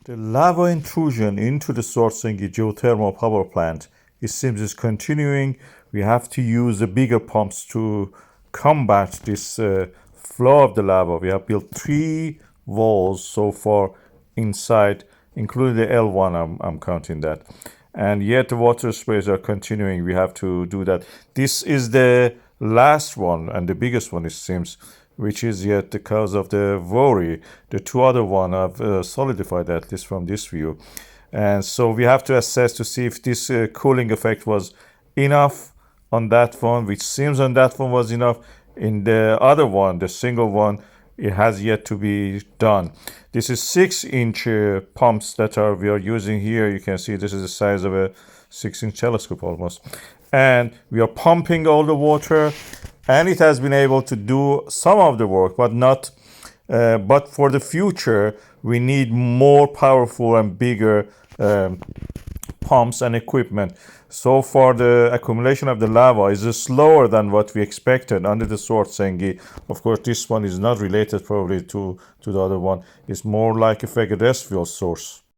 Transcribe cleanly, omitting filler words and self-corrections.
The lava intrusion into the Svartsengi geothermal power plant, it seems, is continuing. We have to use the bigger pumps to combat this flow of the lava. We have built 3 walls so far inside, including the L1, I'm counting that. And yet the water sprays are continuing. We have to do that. This is the last one and the biggest one, it seems, which is yet the cause of the worry. The 2 other one have solidified, at least from this view. And so we have to assess to see if this cooling effect was enough on that one, which seems on that one was enough. In the other one, the single one, it has yet to be done. This is 6-inch pumps that we are using here. You can see this is the size of a 6-inch telescope almost. And we are pumping all the water, and it has been able to do some of the work, but not. But for the future, we need more powerful and bigger pumps and equipment. So far, the accumulation of the lava is slower than what we expected under the Svartsengi. Of course, this one is not related probably to the other one. It's more like a vegetable source.